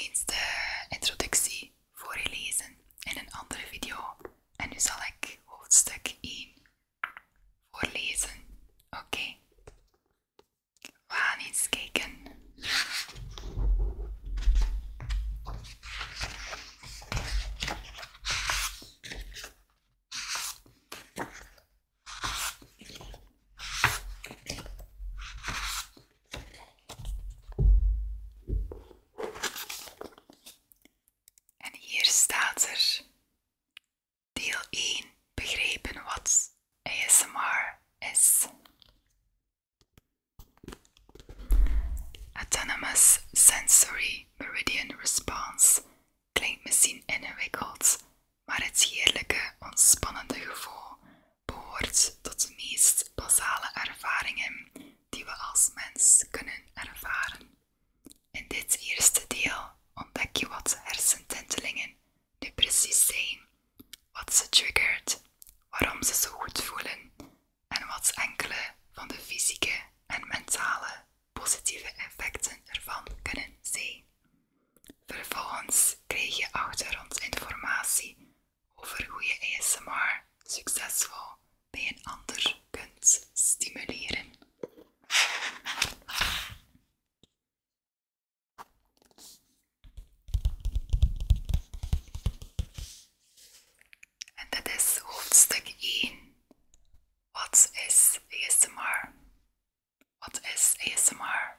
eens de introductie voorgelezen in een andere video. En nu zal ik hoofdstuk 1 voorlezen. Oké. We gaan eens kijken. En hier staat er deel 1, begrijpen wat ASMR is. Autonomous Sensory Meridian Response klinkt misschien ingewikkeld, maar het heerlijke, ontspannende gevoel behoort tot de meest basale ervaringen die we als mens kunnen ervaren. In dit eerste deel ontdek je wat hersentintelingen nu precies zijn, wat ze triggert, waarom ze zo goed voelen en wat enkele van de fysieke en mentale positieve effecten ervan kunnen zijn. Vervolgens krijg je achtergrondinformatie over hoe je ASMR succesvol bij een ander kunt stimuleren. En dit is hoofdstuk 1. Wat is ASMR? Wat is ASMR?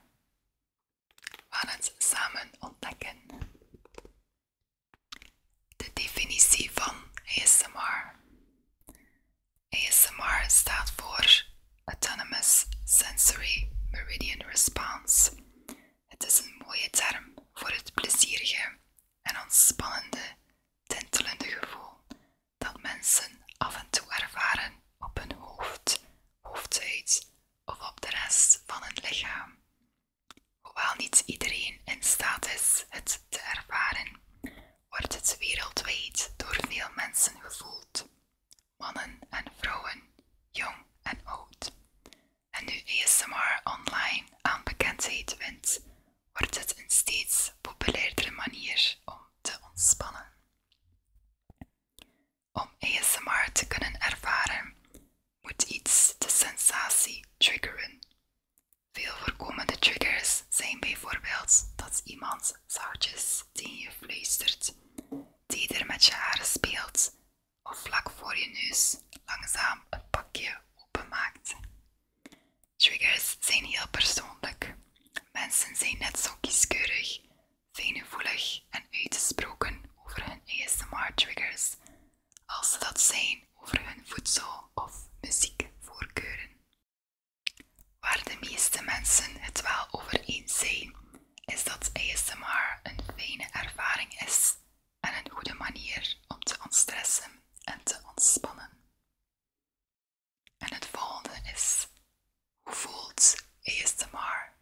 We gaan het samen ontdekken. De definitie van ASMR. ASMR staat voor Autonomous Sensory Meridian Response. Het is een mooie term voor het plezierige en ontspannende, tintelende gevoel dat mensen af en toe ervaren op hun hoofd, hoofdhuid of op de rest van hun lichaam. Hoewel niet iedereen in staat is het te ervaren, wordt het wereldwijd door veel mensen gevoeld. Mannen en vrouwen, jong en oud. En nu ASMR online aan bekendheid wint, wordt het een steeds populairdere manier om te ontspannen. Om ASMR te kunnen ervaren, moet iets de sensatie triggeren. Veel voorkomende triggers zijn bijvoorbeeld dat iemand zachtjes tegen je fluistert, teder met je haren speelt of vlak voor je neus langzaam een pakje openmaakt. Triggers zijn heel persoonlijk. Mensen zijn net zo kieskeurig, fijngevoelig en uitgesproken over hun ASMR-triggers als ze dat zijn over hun voedsel- of muziekvoorkeuren. Waar de meeste mensen het wel over eens zijn, is dat ASMR een fijne ervaring is en een goede manier om te ontstressen en te ontspannen. En het volgende is: hoe voelt ASMR?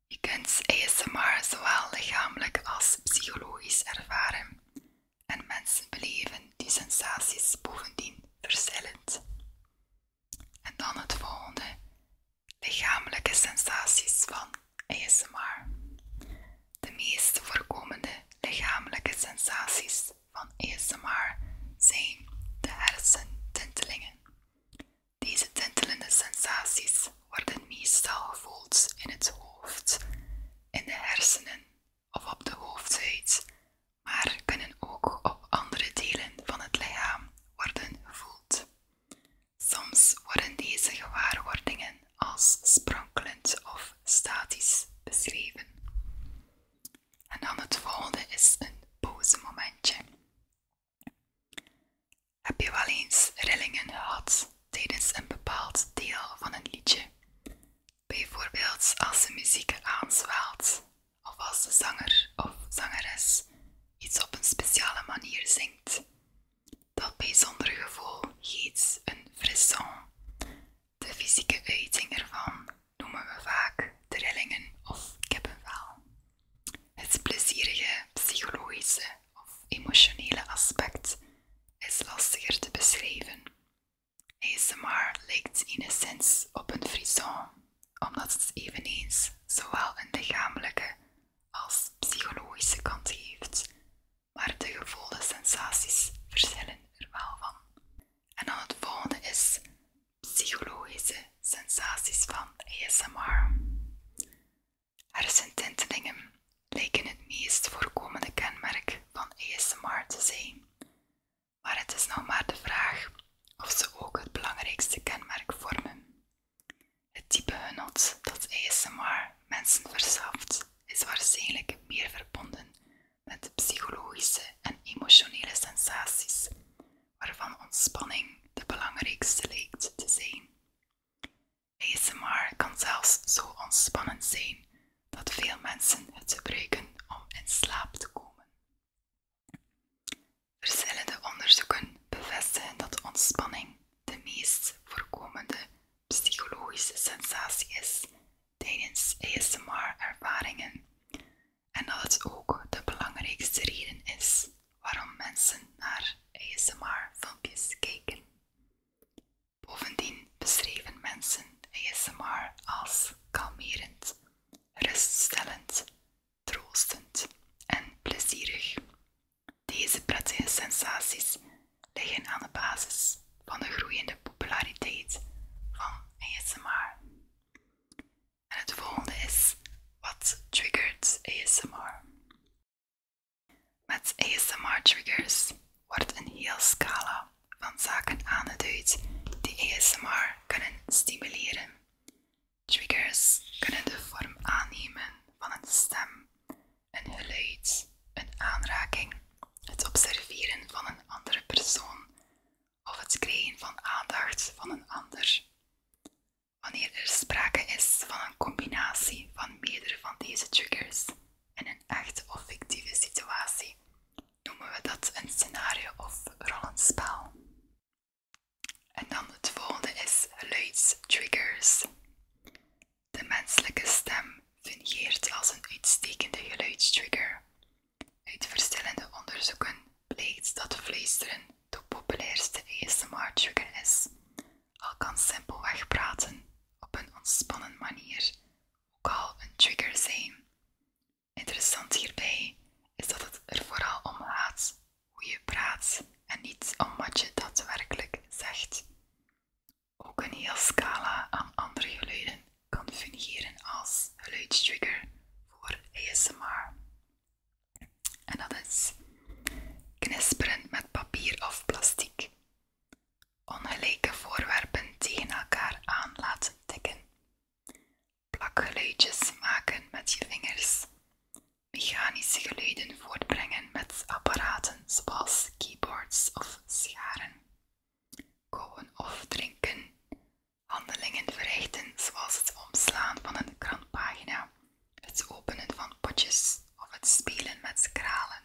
Je kunt ASMR zowel lichamelijk als psychologisch ervaren en mensen beleven die sensaties bovendien verschillend. En dan het volgende: lichamelijke sensaties van ASMR. De meest voorkomende lichamelijke sensaties van ASMR zijn de hersentintelingen. Deze tintelende sensaties worden meestal gevoeld in het hoofd, in de hersenen of op de hoofdhuid, maar kunnen ook op andere delen van het lichaam worden gevoeld. Soms worden deze gewaarwordingen als sprankelend of statisch beschreven. En dan het volgende is een pauzemomentje. Heb je wel eens rillingen gehad tijdens een bepaald deel van een liedje? Bijvoorbeeld als de muziek aanzwelt of als de zanger of zangeres iets op een speciale manier zingt. Dat bijzondere gevoel heet een frisson. De fysieke uiting ervan noemen we vaak trillingen of kippenvel. Het plezierige, psychologische of emotionele aspect is lastiger te beschrijven. ASMR lijkt enigszins op een frisson, omdat het eveneens zowel een lichamelijke als psychologische het ook de belangrijkste reden is waarom mensen naar ASMR-filmpjes kijken. Bovendien beschrijven mensen ASMR als kalmerend, ruststellend, troostend en plezierig. Deze prettige sensaties liggen aan de basis van de groeiende populariteit van ASMR. En het volgende is: wat triggert ASMR? Met ASMR-triggers wordt een heel scala van zaken aangeduid die ASMR kunnen stimuleren. Triggers kunnen de vorm aannemen van een stem, een geluid, een aanraking, het observeren van een andere persoon of het krijgen van aandacht van een ander. Wanneer er sprake is van een combinatie van meerdere van deze triggers in een echte of fictieve situatie, noemen we dat een scenario of rollenspel. En dan het volgende is geluidstriggers. De menselijke stem fungeert als een uitstekende geluidstrigger. Uit verschillende onderzoeken blijkt dat fluisteren de populairste ASMR-trigger is. Al kan simpelweg praten op een ontspannen manier ook al een trigger zijn. Interessant hierbij is dat het er vooral om gaat hoe je praat en niet om wat je daadwerkelijk zegt. Ook een heel scala aan andere geluiden kan fungeren als geluidstrigger voor ASMR. En dat is knisperen met papier of plastic, ongelijke voorwerpen tegen elkaar aan laten tikken, plakgeluidjes maken met je vingers, mechanische geluiden voortbrengen met apparaten zoals keyboards of scharen, kauwen of drinken, handelingen verrichten zoals het omslaan van een krantpagina, het openen van potjes of het spelen met kralen.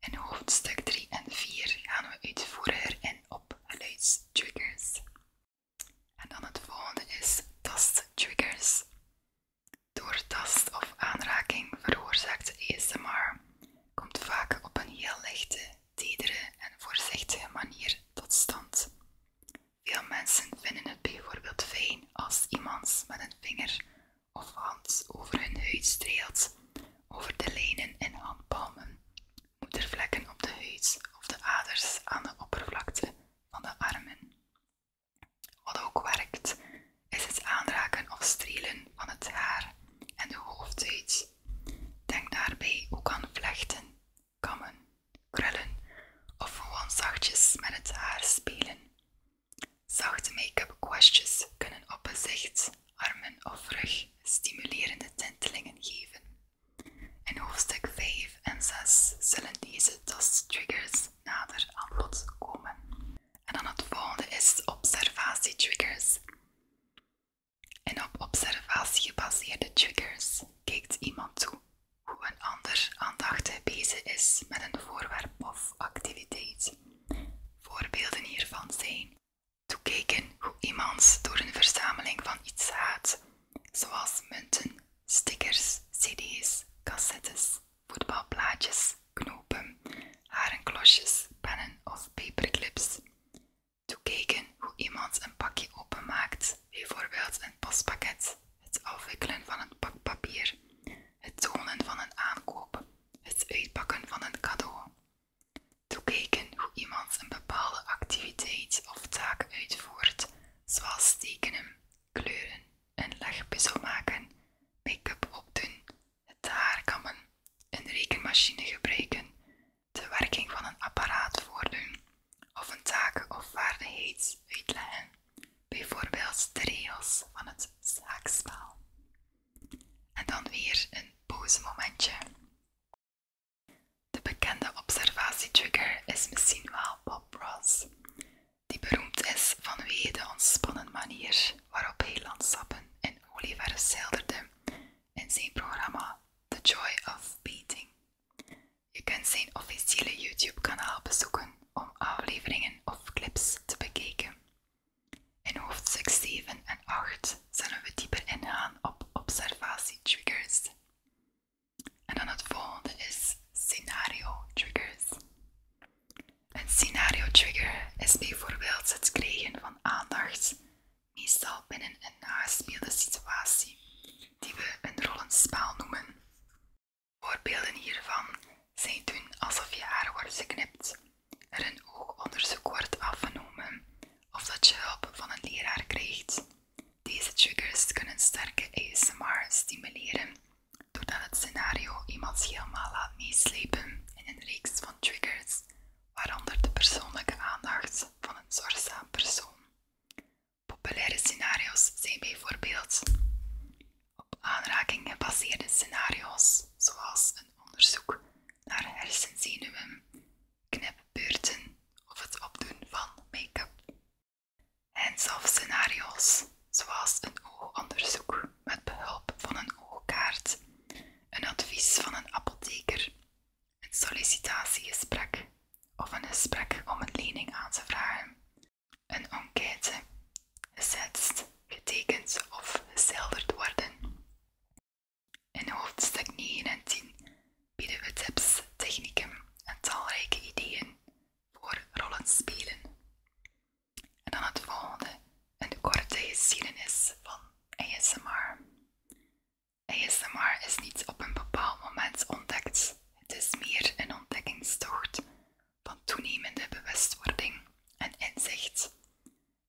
In hoofdstuk 3 en 4 gaan we uitvoeriger in op geluidstriggers. En dan het volgende is tasttriggers. Door tast of aanraking veroorzaakt ASMR komt vaak op een heel lichte, tedere en voorzichtige manier tot stand. Veel mensen vinden het bijvoorbeeld fijn als iemand met een vinger of hand over hun huid streelt, over de lijnen in handpalmen, moedervlekken op de huid of de aders aan de oppervlakte van de armen. Wat ook werkt, is het aanraken of strelen van het haar en de hoofdhuid. Denk daarbij ook aan vlechten, kammen, krullen of gewoon zachtjes met het haar spelen. Zachte make-up kwastjes kunnen op gezicht, armen of rug stimulerende tintelingen geven. In hoofdstuk 5 en 6 zullen deze tasttriggers nader aan bod komen. En dan het volgende is observatietriggers. En op observatie gebaseerde triggers kijkt iemand toe hoe een ander aandachtig bezig is met een voorwerp of activiteit. Voorbeelden hiervan zijn toekijken hoe iemand door een verzameling van iets gaat, zoals munten, stickers, cd's, cassettes, voetbalplaatjes, knopen, harenklosjes, pennen of paperclips. Toekijken hoe iemand een pakje openmaakt, bijvoorbeeld een postpakket, het afwikkelen van een pak papier, het tonen van een aankoop, het uitpakken van een cadeau. Toekijken hoe iemand een bepaalde activiteit of taak uitvoert, zoals tekenen, kleuren, een legpuzzel maken, make-up opdoen, het haar kammen, een rekenmachine gebruiken, de werking van een apparaat voordoen of een taak of vaardigheid uitleggen, bijvoorbeeld de regels van het schaakspel. En dan weer een pauzemomentje. De bekende observatietrigger is misschien wel Bob Ross, die beroemd is vanwege de ontspannen manier waarop hij landsappen in olieverf schilderde in zijn programma The Joy of Painting. Je kunt zijn officiële YouTube-kanaal bezoeken om afleveringen of clips te bekijken. In hoofdstuk 7 en 8 zullen we dieper ingaan op observatietriggers. En dan het volgende wordt geknipt, er een oogonderzoek wordt afgenomen of dat je hulp van een leraar krijgt. Deze triggers kunnen sterke ASMR stimuleren, doordat het scenario iemand helemaal laat meeslepen in een reeks van triggers, waaronder de persoonlijke aandacht van een zorgzaam persoon. Populaire scenario's zijn bijvoorbeeld op aanraking gebaseerde scenario's, zoals een onderzoek naar hersenzenuwen, knipbeurten of het opdoen van make-up. Hands-off scenario's, zoals een oogonderzoek met behulp van een oogkaart, een advies van een apotheker, een sollicitatiegesprek of een gesprek om een lening aan te vragen, een enquête, gezetst, getekend of geschilderd worden. In hoofdstuk 9 en 10 bieden we tips, technieken en talrijke ideeën voor rollenspelen. En dan het volgende, een korte geschiedenis van ASMR. ASMR is niet op een bepaald moment ontdekt. Het is meer een ontdekkingstocht van toenemende bewustwording en inzicht.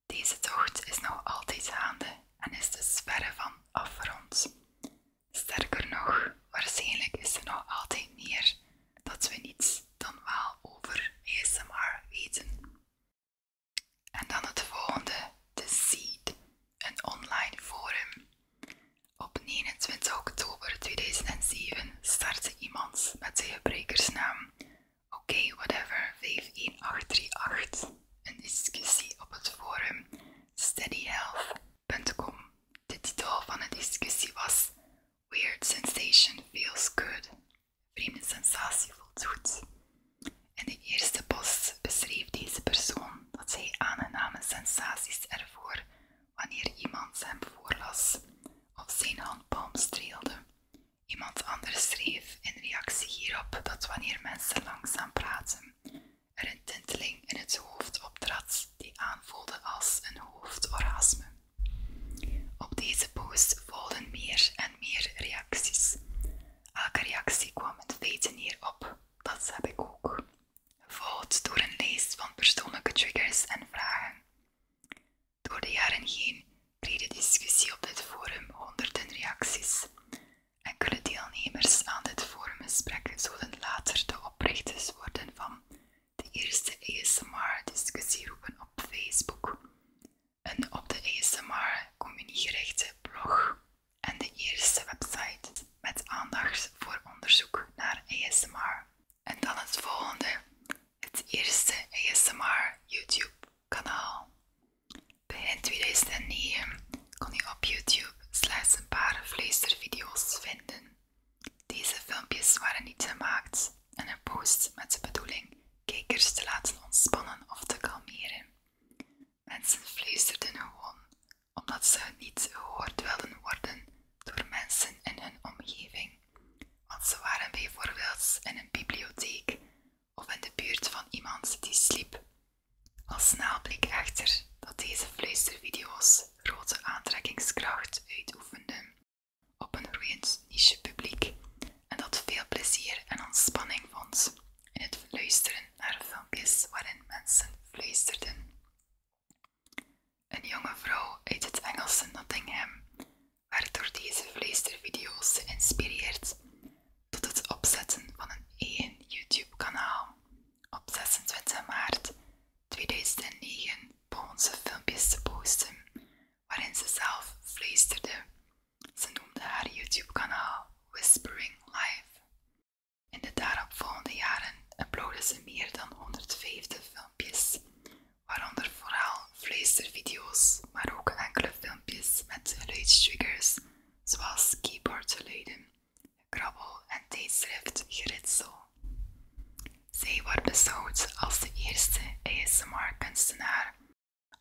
Deze tocht is nog altijd gaande en is dus verre van afgerond. Sterker nog, waarschijnlijk is er nog altijd meer dat we niet dan wel over ASMR weten. En dan het volgende, The Seed, een online forum. Op 29 oktober 2007 startte iemand met de gebruikersnaam OKWhatever51838 een discussie op het forum steadyhealth.com. De titel van de discussie was Weird Sensation Feels Good. Vreemde sensatie voelt goed. In de eerste post beschreef deze persoon dat hij aangename sensaties ervoor wanneer iemand hem voorlas of zijn handpalm streelde. Iemand anders schreef in reactie hierop dat wanneer mensen langzaam praten, er een tinteling in het hoofd optrad die aanvoelde als een hoofdorgasme. Op deze post volgden meer en meer reacties. Elke reactie kwam in feite neerop, dat heb ik ook, gevolgd door een lijst van persoonlijke triggers en vragen. Door de jaren heen kreeg de discussie op dit forum honderden reacties. Enkele deelnemers aan dit forumgesprek zouden later de oprichters worden van de eerste ASMR-discussiegroepen op Facebook, een op de ASMR-communie gerichte blog en de eerste website met aandacht voor onderzoek naar ASMR. En dan het volgende, het eerste ASMR YouTube-kanaal. Begin 2009 kon je op YouTube slechts een paar fluistervideo's vinden. Deze filmpjes waren niet gemaakt en een post met de bedoeling kijkers te laten ontspannen of te kalmeren. Mensen fluisterden gewoon omdat ze niet gehoord wilden worden door mensen in hun omgeving, want ze waren bijvoorbeeld in een bibliotheek of in de buurt van iemand die sliep. Al snel bleek echter dat deze fluistervideo's grote aantrekkingskracht uitoefenden op een groeiend nichepubliek en dat veel plezier en ontspanning vond in het luisteren naar filmpjes waarin mensen fluisterden. Een jonge vrouw uit het Engelse Nottingham werd door deze fluistervideo's geïnspireerd tot het opzetten van een eigen YouTube-kanaal. Op 26 maart 2009 begon ze filmpjes te posten waarin ze zelf fluisterde. Ze noemde haar YouTube-kanaal Whispering Live. In de daaropvolgende jaren uploadde ze meer dan 150 filmpjes, waaronder vooral fluistervideo's, maar ook enkele filmpjes met geluidstriggers zoals keyboardgeluiden, gekrabbel en tijdschriftgeritsel. Zij wordt beschouwd als de eerste ASMR-kunstenaar,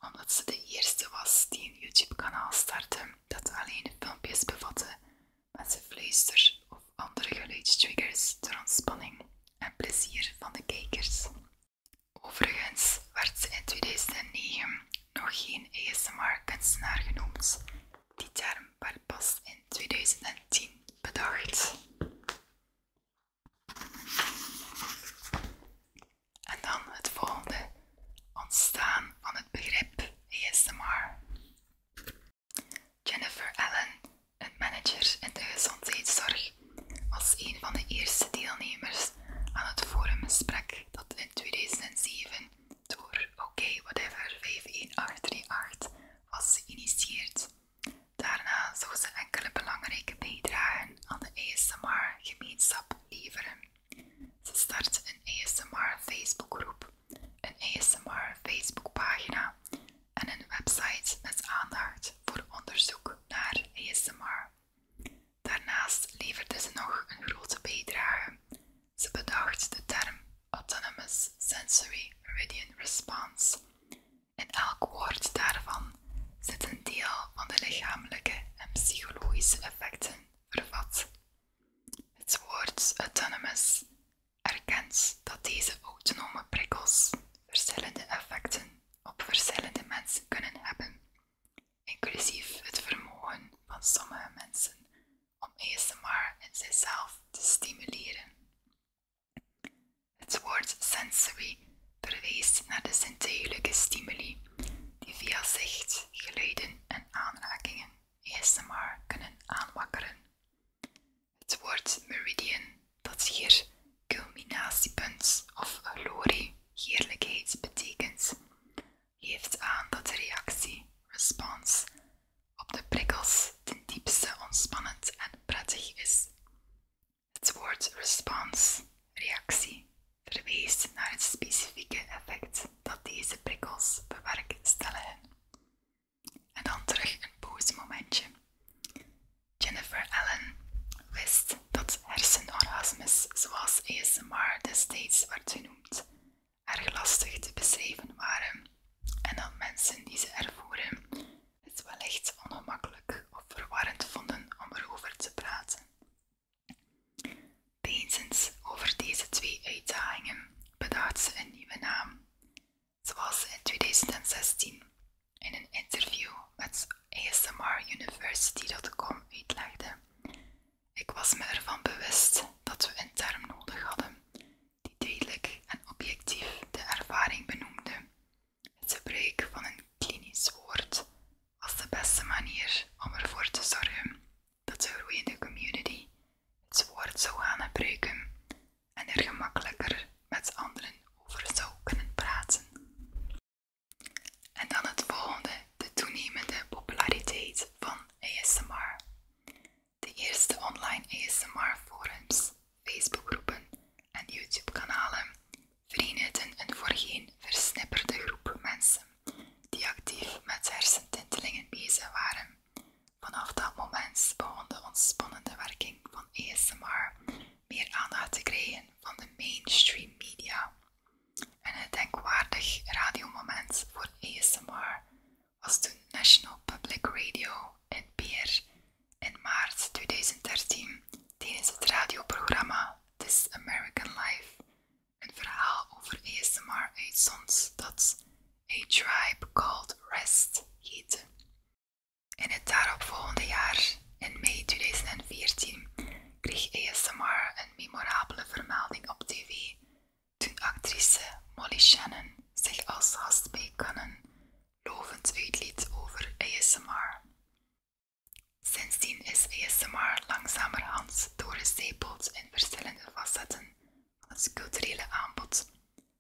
omdat ze de eerste was die een YouTube-kanaal startte dat alleen filmpjes bevatte met gefluister of andere geluidstriggers ter ontspanning en plezier van de kijkers. Overigens werd ze in 2009 nog geen ASMR-kunstenaar genoemd. Die term werd pas in 2010 bedacht. start een ASMR Facebookgroep, een ASMR Facebookpagina en een website met aandacht voor onderzoek naar ASMR. Daarnaast leverde ze nog een grote bijdrage. Ze bedacht de term Autonomous Sensory Meridian Response. In elk woord daarvan zit een deel van de lichamelijke en psychologische effecten vervat. Het woord autonomous erkent dat deze autonome prikkels verschillende effecten op verschillende mensen kunnen hebben, inclusief het vermogen van sommige mensen om ASMR in zichzelf te stimuleren. Het woord sensory verwijst naar de zintuiglijke stimuli die via zicht, geluiden en aanrakingen ASMR kunnen aanwakkeren. Het woord meridian, dat hier culminatiepunt of glorie, heerlijkheid betekent, geeft aan dat de reactie, response, op de prikkels ten diepste ontspannend en prettig is. Het woord response, reactie, verwijst naar het specifieke effect dat deze prikkels bewerkstelligen. En dan terug een pauzemomentje. Jennifer Allen wist dat hersenorgasmes, zoals ASMR destijds werd genoemd, erg lastig te beschrijven waren en dat mensen die ze ervoeren het wellicht ongemakkelijk of verwarrend vonden om erover te praten. Peinzend over deze twee uitdagingen bedacht ze een nieuwe naam, zoals ze in 2016 in een interview met ASMRuniversity.com uitlegde. Ik was me ervan bewust dat we een term nodig hadden die duidelijk en objectief de ervaring benoemde. Het gebruik van een klinisch woord was de beste manier om ervoor te zorgen dat de groeiende community het woord zou gaan gebruiken en er gemakkelijker met anderen over zou kunnen praten. En dan het volgende, de toenemende populariteit van ASMR. De eerste online ASMR-forums, Facebookgroepen en YouTube-kanalen verenigden een voorheen versnipperde groep mensen die actief met hersentintelingen bezig waren. Vanaf dat moment begon de ontspannende werking van ASMR meer aandacht te krijgen van de mainstream media. En het denkwaardig radiomoment voor ASMR was toen National Public Radio NPR in maart 2013 tijdens het radioprogramma This American Life een verhaal over ASMR uitzond dat A Tribe Called Rest heette. In het daaropvolgende jaar, in mei 2014, kreeg ASMR een memorabele vermelding op tv toen actrice Molly Shannon zich als gast bij Conan lovend uitliet over ASMR. Sindsdien is ASMR langzamerhand doorgestapeld in verschillende facetten van het culturele aanbod.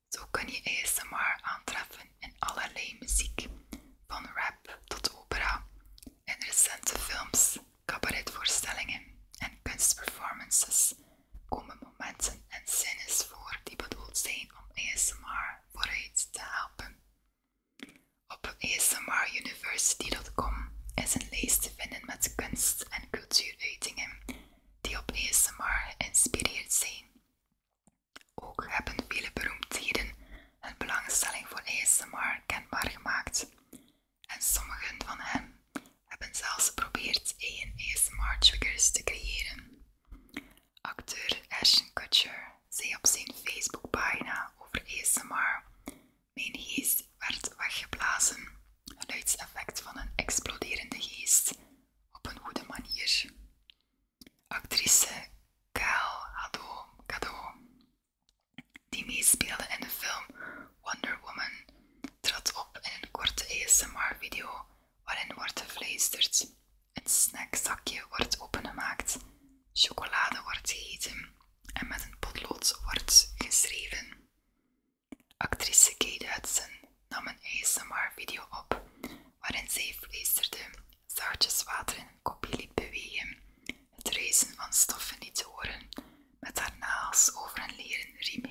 Zo kan je ASMR aantreffen in allerlei muziek, van rap tot opera, in recente films, cabaretvoorstellingen en kunstperformances komen momenten en scènes voor die bedoeld zijn om ASMR vooruit te helpen. Op ASMRuniversity.com is een lijst te vinden met kunst- en cultuuruitingen die op ASMR geïnspireerd zijn. Ook hebben vele beroemdheden hun belangstelling voor ASMR kenbaar gemaakt. En sommigen van hen hebben zelfs geprobeerd eigen ASMR-triggers te creëren. Acteur Ashton Kutcher zei op zijn Facebookpagina over ASMR: mijn geest werd weggeblazen, geluidseffect van een exploderende geest, op een goede manier. Actrice Gal Gadot, die meespeelde in de film Wonder Woman, trad op in een korte ASMR-video waarin wordt gefluisterd, een snackzakje wordt opengemaakt, chocolade wordt gegeten en met een potlood wordt geschreven. Actrice Kate Hudson nam een ASMR-video op waarin zij fluisterde, zachtjes water in een kopje liet bewegen, het ruisen van stoffen liet horen, met haar nagels over een leren riem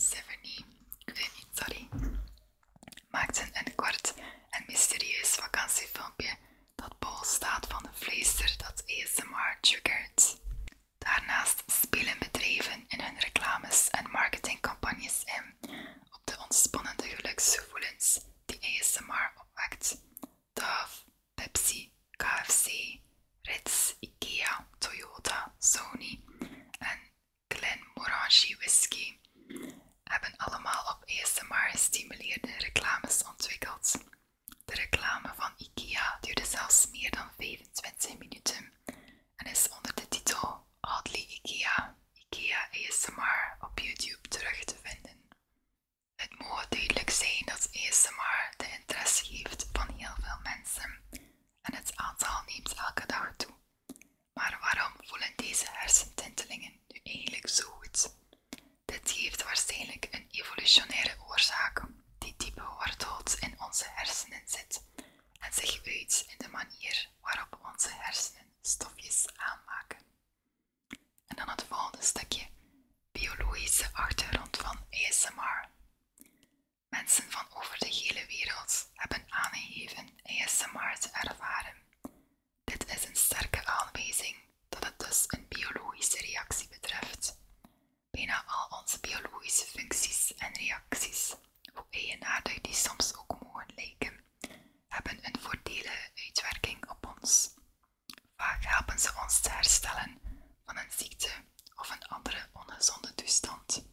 Stephanie, ik weet niet, sorry, maakte een kort en mysterieus vakantiefilmpje dat bol staat van de vleester dat ASMR triggert. Daarnaast spelen bedrijven in hun reclames en marketingcampagnes in op de ontspannende geluksgevoelens die ASMR opwekt. Dove, Pepsi, KFC, Ritz, Ikea, Toyota, Sony en Glenmorangie Whisky hebben allemaal op ASMR gestimuleerde reclames ontwikkeld. De reclame van Ikea duurde zelfs meer dan 25 minuten en is onder de titel Oddly Ikea, Ikea ASMR op YouTube terug te vinden. Het moet duidelijk zijn dat ASMR de interesse heeft van heel veel mensen en het aantal neemt elke dag toe. Maar waarom voelen deze hersentintelingen nu eigenlijk zo goed? Dit heeft waarschijnlijk een evolutionaire oorzaak die diep geworteld in onze hersenen zit en zich uit in de manier waarop onze hersenen stofjes aanmaken. En dan het volgende stukje, biologische achtergrond van ASMR. Mensen van over de hele wereld hebben aangegeven ASMR te ervaren. Dit is een sterke aanwijzing dat het dus een biologische reactie betreft. Bijna al onze biologische functies en reacties, hoe eigenaardig die soms ook mogen lijken, hebben een voordelige uitwerking op ons. Vaak helpen ze ons te herstellen van een ziekte of een andere ongezonde toestand.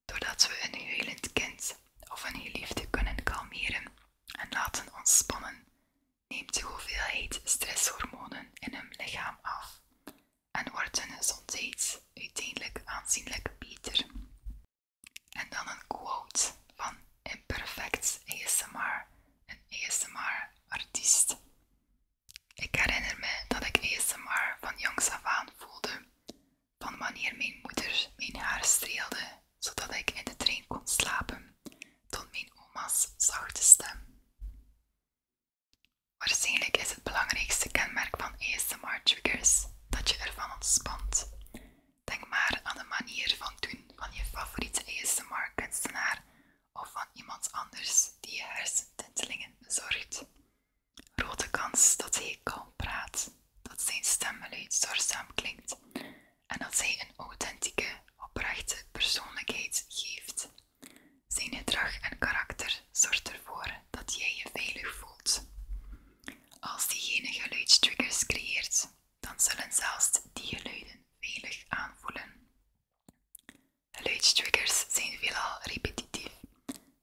Doordat we een huilend kind of een geliefde kunnen kalmeren en laten ontspannen, neemt de hoeveelheid stresshormonen in hun lichaam af en wordt hun gezondheid uiteindelijk aanzienlijk beter. En dan een quote van Imperfect ASMR, een ASMR-artiest. Ik herinner me dat ik ASMR van jongs af aan voelde, van wanneer mijn moeder mijn haar streelde, zodat ik in de trein kon slapen, tot mijn oma's zachte stem. Waarschijnlijk is het belangrijkste kenmerk van ASMR-triggers dat je ervan ontspant. Denk maar aan de manier van doen van je favoriete ASMR-kunstenaar of van iemand anders die je hersentintelingen bezorgt. Grote kans dat hij kalm praat, dat zijn stemgeluid zorgzaam klinkt en dat hij een authentieke, oprechte persoonlijkheid geeft. Zijn gedrag en karakter zorgt ervoor dat jij je veilig voelt. Als diegene geluidstriggers creëert, dan zullen zelfs die geluiden veilig aanvoelen. Geluidstriggers zijn veelal repetitief,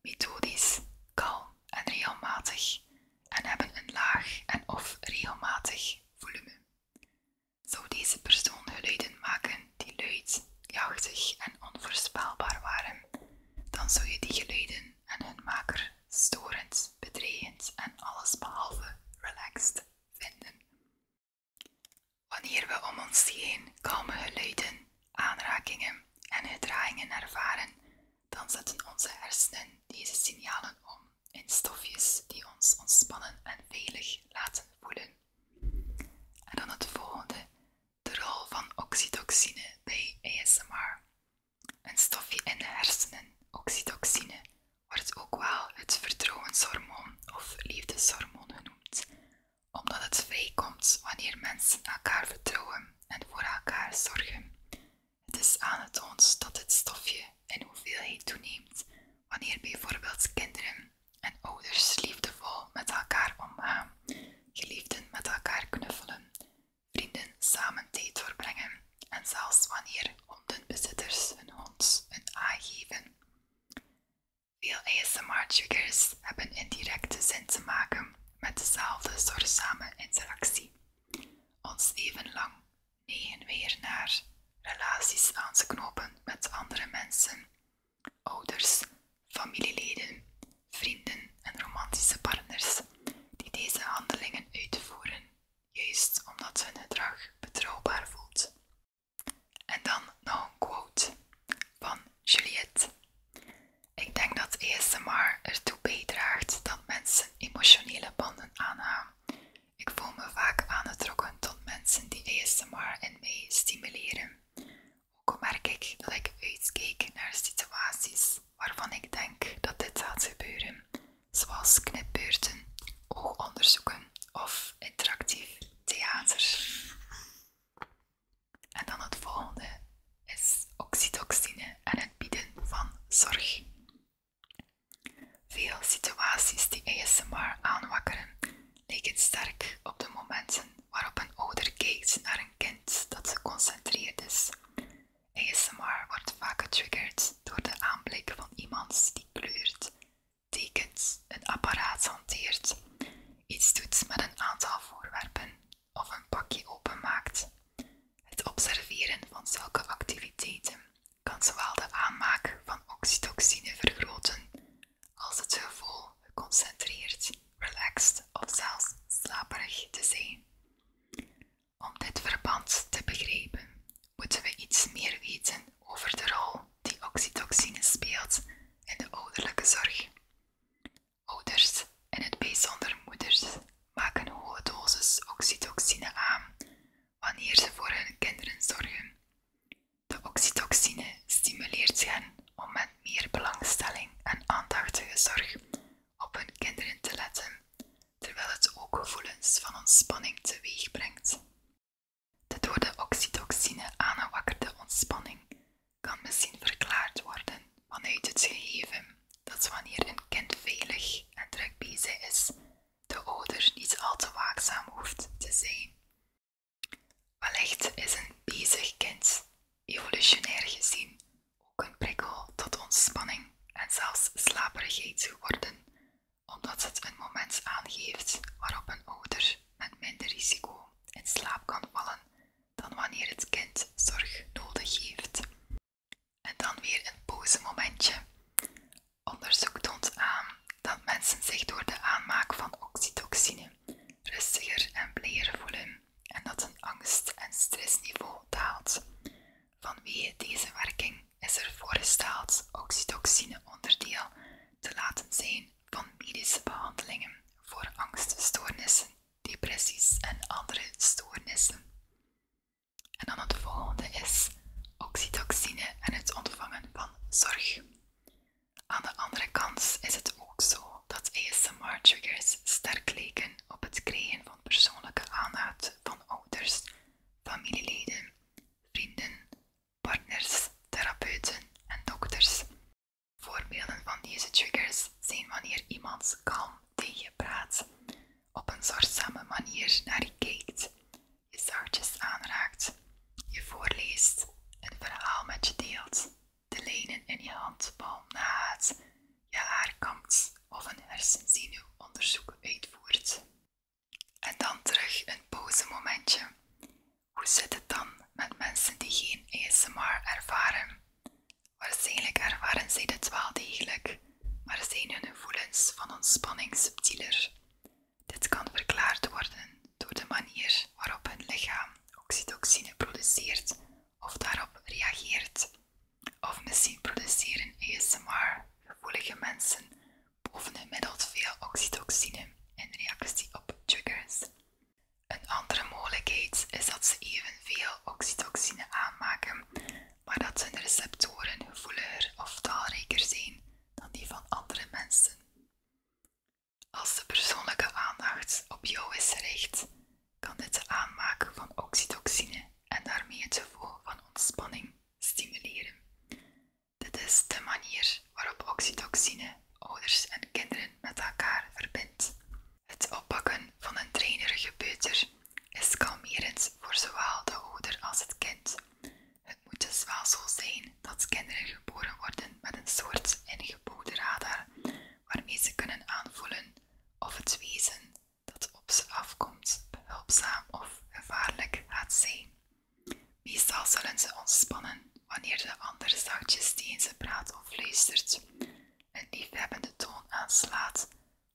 methodisch, kalm en regelmatig en hebben een laag en of regelmatig volume. Zou deze persoon geluiden maken die luid, jachtig en onvoorspelbaar waren, dan zou je die geluiden en hun maker storend, bedreigend en allesbehalve relaxed vinden. Wanneer we om ons heen kalme geluiden, aanrakingen en gedragingen ervaren, dan zetten onze hersenen deze signalen om in stofjes die ons ontspannen en veilig laten voelen. En dan het volgende, de rol van oxytocine bij ASMR. Een stofje in de hersenen, oxytocine, wordt ook wel het vertrouwenshormoon of liefdeshormoon genoemd, omdat het vrijkomt wanneer mensen elkaar vertrouwen en voor elkaar zorgen. Het is aangetoond dat dit stofje in hoeveelheid toeneemt wanneer bijvoorbeeld kinderen en ouders liefdevol met elkaar omgaan, geliefden met elkaar knuffelen, vrienden samen tijd doorbrengen en zelfs wanneer hondenbezitters hun hond een aangeven. Veel ASMR-triggers hebben in directe zin te maken met dezelfde zorgzame interactie. Ons even lang neigen wij ernaar relaties aan te knopen met andere mensen, ouders, familieleden, vrienden en romantische partners die deze handelingen uitvoeren, juist omdat hun gedrag betrouwbaar voelt. En dan nog een quote van Juliette. Ik denk dat ASMR ertoe bijdraagt dat mensen emotionele banden aangaan. Ik voel me vaak aangetrokken tot mensen die ASMR in mij stimuleren. Ook merk ik dat ik uitkijk naar situaties situaties waarvan ik denk dat dit gaat gebeuren, zoals knipbeurten, oogonderzoeken of interactief theater. En dan het volgende is oxytocine en het bieden van zorg. Veel situaties die ASMR aanwakkeren lijken sterk op de momenten waarop een ouder kijkt naar een kind dat geconcentreerd is. ASMR wordt vaak getriggerd door de aanblik van iemand die kleurt, tekent, een apparaat hanteert, iets doet met een aantal voorwerpen of een pakje openmaakt. Het observeren van zulke activiteiten kan zowel de aanmaak van oxytocine vergroten als het gevoel geconcentreerd, relaxed of zelfs slaperig te zijn. Om dit verband te begrijpen, moeten we iets meer weten over de rol die oxytocine speelt in de ouderlijke zorg. Ouders, in het bijzonder moeders, maken een hoge dosis oxytocine aan wanneer ze voor hun kinderen zorgen. De oxytocine stimuleert hen om met meer belangstelling en aandachtige zorg op hun kinderen te letten, terwijl het ook gevoelens van ontspanning teweeg brengt. De door de oxytocine aangewakkerde ontspanning kan misschien verklaard worden vanuit het gegeven dat wanneer een kind veilig en druk bezig is, de ouder niet al te waakzaam hoeft te zijn. Wellicht is een bezig kind, evolutionair gezien, ook een prikkel tot ontspanning en zelfs slaperigheid geworden, omdat het een moment aangeeft waarop een ouder met minder risico in slaap kan vallen dan wanneer het kind zorg nodig heeft. En dan weer een pauzemomentje. Onderzoek toont aan dat mensen zich door de aanmaak van oxytocine rustiger en blijer voelen en dat een angst- en stressniveau daalt. Vanwege deze werking is er voorgesteld oxytocine onderdeel te laten zijn van medische behandelingen voor angststoornissen, depressies en andere stoornissen. En dan het volgende is oxytocine en het ontvangen van zorg. Aan de andere kant is het ook zo dat ASMR-triggers sterk lijken op het krijgen van persoonlijke aandacht van ouders, familieleden, vrienden, partners, therapeuten en dokters. Voorbeelden van deze triggers zijn wanneer iemand kalm tegen je praat, op een zorgzame manier naar je kijkt, je zachtjes aanraakt, je voorleest, een verhaal met je deelt, de lijnen in je handpalm nagaat, je haar kampt of een hersenzenuwonderzoek uitvoert. En dan terug een pauzemomentje. Hoe zit het dan met mensen die geen ASMR ervaren? Waarschijnlijk ervaren zij dit wel degelijk, maar zijn hun gevoelens van ontspanning subtieler. Dit kan verklaard worden door de manier waarop hun lichaam oxytocine produceert of daarop reageert. Of misschien produceren ASMR-gevoelige mensen bovengemiddeld veel oxytocine in reactie op triggers. Een andere mogelijkheid is dat ze evenveel oxytocine aanmaken, maar dat hun receptoren gevoeliger of talrijker zijn dan die van andere mensen. Als de persoonlijke aandacht op jou is gericht, kan dit de aanmaak van oxytocine en daarmee het gevoel van ontspanning stimuleren. Dit is de manier waarop oxytocine ouders en kinderen met elkaar verbindt. Het oppakken van een drainerige peuter is kalmerend voor zowel de ouder als het kind. Het moet dus wel zo zijn dat kinderen geboren worden met een soort ingebouwde radar, waarmee ze kunnen aanvoelen of het wezen dat op ze afkomt behulpzaam of gevaarlijk gaat zijn. Meestal zullen ze ontspannen wanneer de ander zachtjes tegen ze praat of luistert, een liefhebbende toon aanslaat,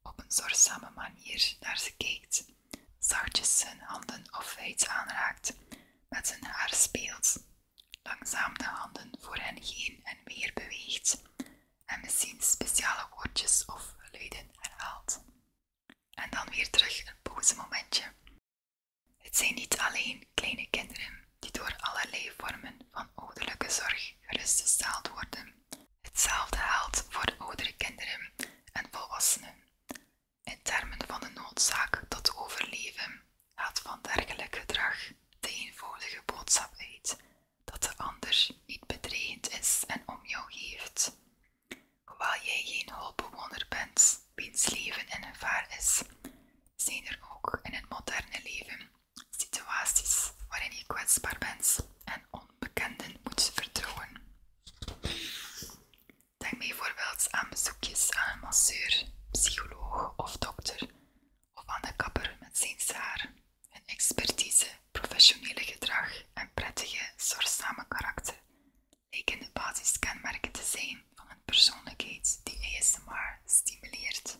op een zorgzame manier naar ze kijkt, zachtjes zijn handen of huid aanraakt, met zijn haar speelt, langzaam de handen voor hen heen en weer beweegt en misschien speciale woordjes of geluiden herhaalt. En dan weer terug een pauzemomentje. Het zijn niet alleen kleine kinderen die door allerlei vormen van ouderlijke zorg gerustgesteld worden. bijvoorbeeld aan bezoekjes aan een masseur, psycholoog of dokter, of aan de kapper met zijn haar. Hun expertise, professionele gedrag en prettige, zorgzame karakter lijken de basiskenmerken te zijn van een persoonlijkheid die ASMR stimuleert.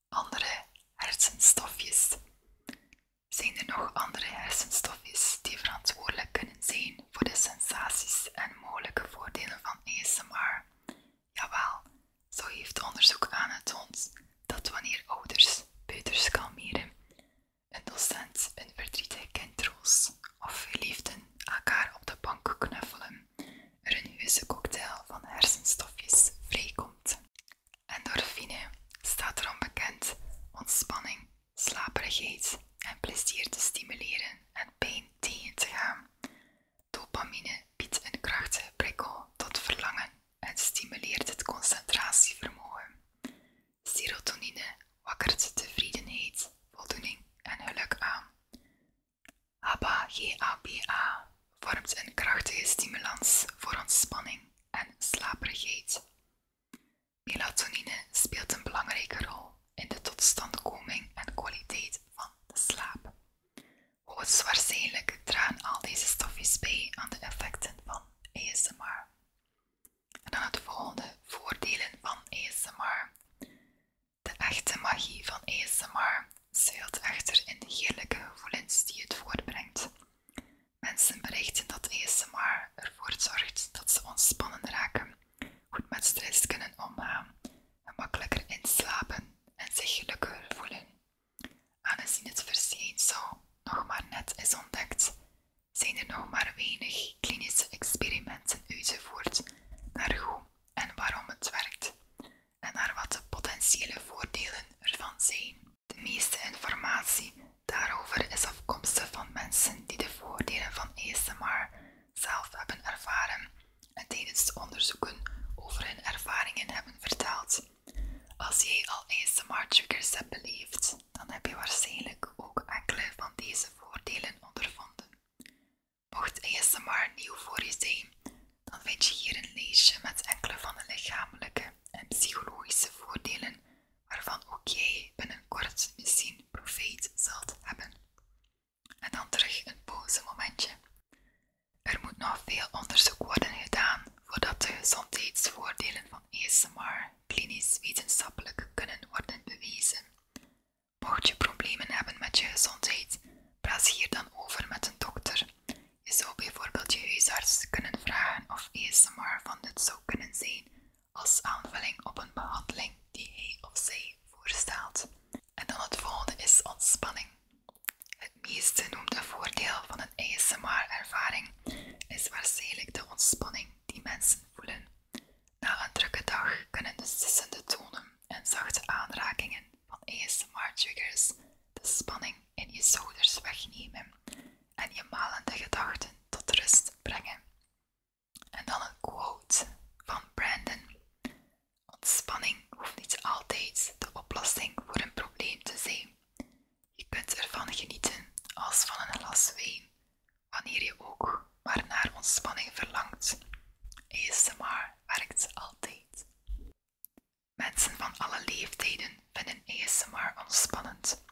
Andere hersenstofjes. Zijn er nog andere hersenstofjes die verantwoordelijk kunnen zijn voor de sensaties en mogelijke voordelen van ASMR? Jawel, zo heeft onderzoek aangetoond dat wanneer ouders peuters kalmeren, een docent een verdrietig kind troost of geliefden elkaar op de bank knuffelen, er een heuse cocktail van hersenstofjes vrijkomt. Endorfine staat erom bekend ontspanning, slaperigheid en plezier te stimuleren en pijn tegen te gaan. Dopamine biedt een krachtige prikkel tot verlangen en stimuleert het concentratievermogen. Serotonine wakkert tevredenheid, voldoening en geluk aan. GABA vormt een krachtige stimulans voor ontspanning en slaperigheid. Melatonine speelt een belangrijke rol in de totstandkoming en kwaliteit van de slaap. Hoogstwaarschijnlijk dragen al deze stofjes bij aan de effecten van ASMR. En dan het volgende, voordelen van ASMR. De echte magie van ASMR schuilt echter in de heerlijke gevoelens die het voortbrengt. Mensen berichten dat ASMR ervoor zorgt dat ze ontspannen raken, goed met stress kunnen omgaan, gemakkelijker inslapen en zich gelukkiger voelen. Aangezien het verschijnsel nog maar net is ontdekt, zijn er nog maar weinig klinische experimenten uitgevoerd naar hoe en waarom het werkt en naar wat de potentiële voordelen ervan zijn. De meeste informatie daarover is afkomstig van mensen die de voordelen van ASMR zelf hebben ervaren en tijdens de onderzoeken over hun ervaringen hebben verteld. Als jij al ASMR-triggers hebt beleefd, dan heb je waarschijnlijk ook enkele van deze voordelen ondervonden. Mocht ASMR nieuw voor je zijn, dan vind je hier een lijstje met enkele van de lichamelijke en psychologische voordelen waarvan ook jij binnenkort misschien profijt zult hebben. En dan terug een pauzemomentje. Er moet nog veel onderzoek worden gedaan voordat de gezondheidsvoordelen van ASMR klinisch wetenschappelijk kunnen worden bewezen. Mocht je problemen hebben met je gezondheid, praat hier dan over met een dokter. Je zou bijvoorbeeld je huisarts kunnen vragen of ASMR van nut zou kunnen zijn als aanvulling op een behandeling die hij of zij voorstelt. En dan het volgende is ontspanning. Het meest genoemde voordeel van een ASMR-ervaring is waarschijnlijk de ontspanning die mensen voelen. Na een drukke dag kunnen de sissende tonen en zachte aanrakingen van ASMR-triggers de spanning in je schouders wegnemen en je malende gedachten tot rust brengen. En dan een quote van Brandon. Ontspanning hoeft niet altijd de oplossing voor een probleem te zijn. Je kunt ervan genieten als van een glas wijn, wanneer je ook maar naar ontspanning verlangt. ASMR werkt altijd. Mensen van alle leeftijden vinden ASMR ontspannend.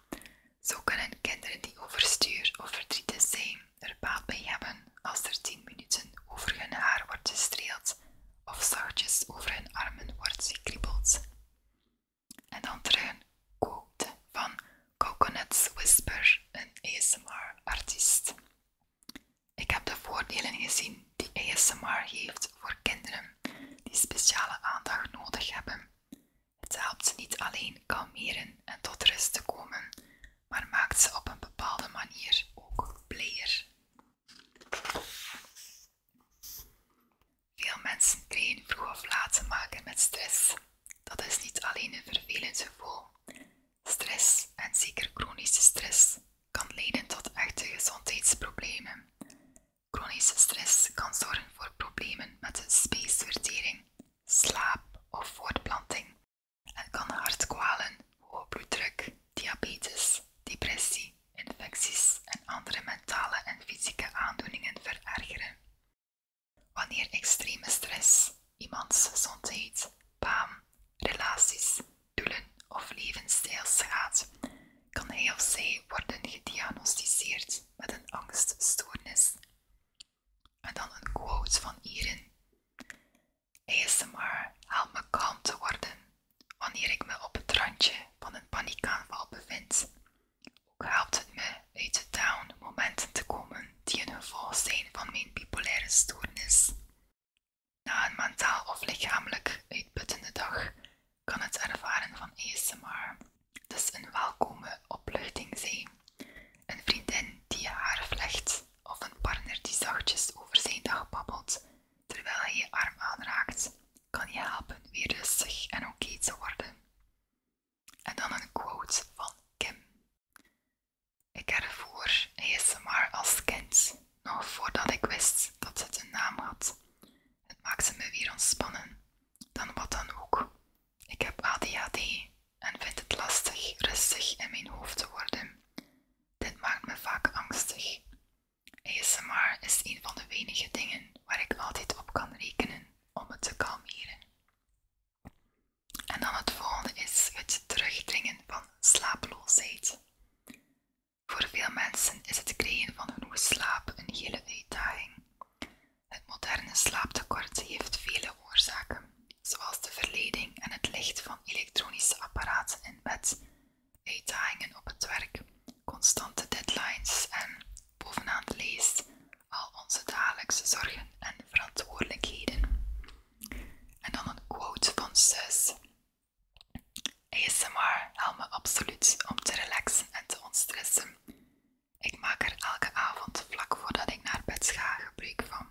Zo kunnen kinderen die overstuur of verdrietig zijn er baat bij hebben als er 10 minuten over hun haar wordt gestreeld of zachtjes over hun armen wordt gekriebeld. En dan terug een quote van Coconut Whisper, een ASMR-artiest. Ik heb de voordelen gezien die ASMR geeft voor kinderen die speciale aandacht nodig hebben. Het helpt ze niet alleen kalmeren en tot rust te komen, maar maakt ze op een bepaalde manier ook blijer. Veel mensen krijgen vroeg of laat te maken met stress. Dat is niet alleen een vervelend gevoel. Stress, en zeker chronische stress, kan leiden tot echte gezondheidsproblemen. Chronische stress kan zorgen voor problemen met de spijsvertering, slaap of voortplanting en kan hartkwalen, hoge bloeddruk, diabetes, depressie, infecties en andere mentale en fysieke aandoeningen verergeren. Wanneer extreme stress iemand iemands gezondheid, baan, relaties, doelen of levensstijls gaat, kan hij of zij worden gediagnosticeerd met een angststoornis. En dan een quote van Iren. ASMR helpt me kalm te worden wanneer ik me op het randje van een paniekaanval bevind. Ook helpt het me uit de down momenten te komen die een gevolg zijn van mijn bipolaire stoornis. Na een mentaal of lichamelijk uitputtende dag kan het ervaren van ASMR dus een welkome opluchting zijn. Een vriendin die je haar vlecht of een partner die zachtjes over zijn dag babbelt terwijl hij je arm aanraakt, kan je helpen weer rustig en oké te worden. En dan een quote van Kim. Ik ervoer ASMR als kind, nog voordat ik wist dat het een naam had. Het maakte me weer ontspannen, dan wat dan ook. Ik heb ADHD en vind het lastig rustig in mijn hoofd te worden. Dit maakt me vaak angstig. ASMR is een van de weinige dingen waar ik altijd op kan rekenen om me te kalmeren. En dan het volgende is het terugdringen van slapeloosheid. Voor veel mensen is het krijgen van genoeg slaap een hele uitdaging. Het moderne slaaptekort heeft vele oorzaken, zoals de verleiding en het licht van elektronische apparaten in bed, uitdagingen op het werk, constante deadlines en, bovenaan de lijst, al onze dagelijkse zorgen en verantwoordelijkheden. En dan een quote van Sus. ASMR helpt me absoluut om te relaxen en te ontstressen. Ik maak er elke avond vlak voordat ik naar bed ga gebruik van.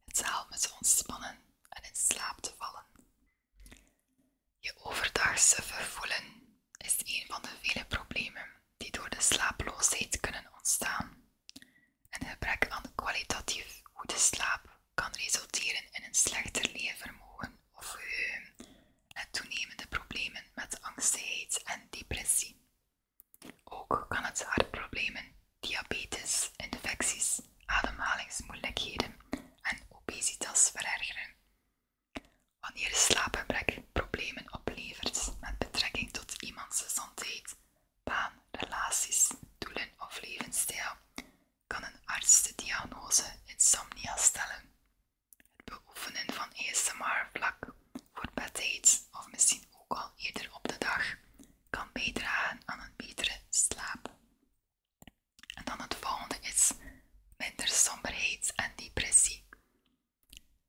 Het helpt me te ontspannen en in slaap te vallen. Je overdag suffer voelen is een van de vele problemen die door de slapeloosheid kunnen ontstaan. Een gebrek aan kwalitatief goede slaap kan resulteren in een slechter leefvermogen of geheugen en toenemende problemen met angstigheid en depressie. Ook kan het hartproblemen, diabetes, infecties, ademhalingsmoeilijkheden en obesitas verergeren. Wanneer slaapgebrek problemen oplevert met betrekking tot iemands gezondheid, baan, relaties, doelen of levensstijl, kan een arts de diagnose insomnia stellen. Het beoefenen van ASMR vlak voor bedtijd of misschien ook al eerder op de dag kan bijdragen aan een betere slaap. En dan het volgende is minder somberheid en depressie.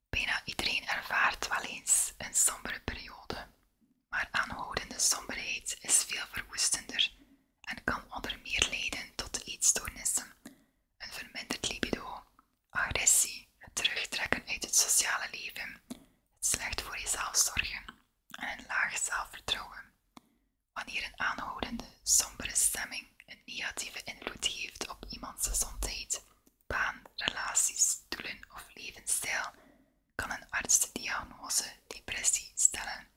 Bijna iedereen ervaart wel eens een sombere periode, maar aanhoudende somberheid is veel verwoestender en kan onder meer leiden tot eetstoornissen, een verminderd libido, agressie, het terugtrekken uit het sociale leven, het slecht voor jezelf zorgen en een laag zelfvertrouwen. Wanneer een aanhoudende, sombere stemming een negatieve invloed heeft op iemands gezondheid, baan, relaties, doelen of levensstijl, kan een arts de diagnose depressie stellen.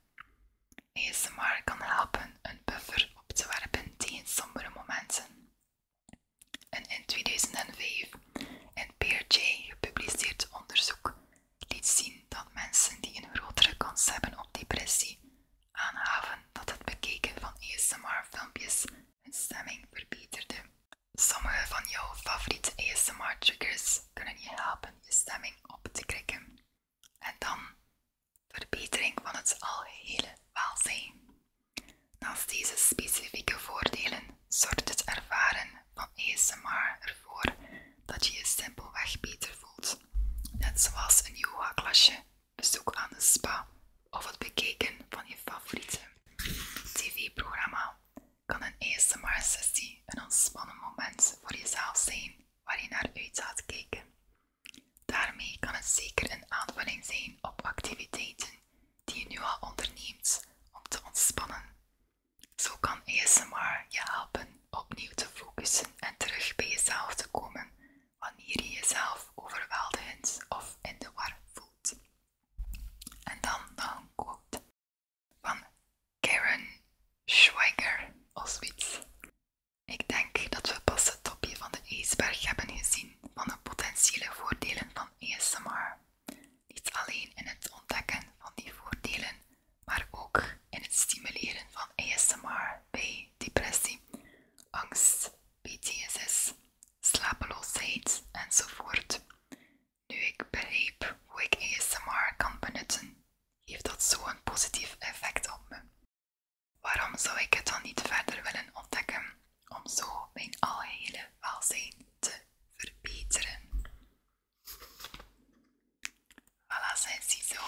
ASMR kan helpen een buffer op te werpen tegen sombere momenten. Een in 2005 in PRJ gepubliceerd onderzoek liet zien dat mensen die een grotere kans hebben op depressie aangaven dat het bekijken van ASMR-filmpjes hun stemming verbeterde. Sommige van jouw favoriete ASMR-triggers kunnen je helpen je stemming op te krikken. En dan verbetering van het algehele welzijn. Naast deze specifieke voordelen zorgt het ervaren van ASMR ervoor dat je je simpelweg beter voelt. Net zoals een yoga-klasje, bezoek aan de spa of het bekijken van je favoriete tv-programma kan een ASMR-sessie een ontspannen moment voor jezelf zijn waar je naar uit gaat kijken. Daarmee kan het zeker een aanvulling zijn op activiteiten die je nu al onderneemt om te ontspannen. Zo kan ASMR je helpen opnieuw te focussen en terug bij jezelf te komen wanneer je jezelf overweldigend of in de war voelt. En dan nog een quote van Karen Schweiger of zoiets. Ik denk dat we pas het topje van de ijsberg hebben gezien van de potentiële voordelen van ASMR. Niet alleen in het ontdekken positief effect op me. Waarom zou ik het dan niet verder willen ontdekken om zo mijn algehele welzijn te verbeteren? Voilà, zo.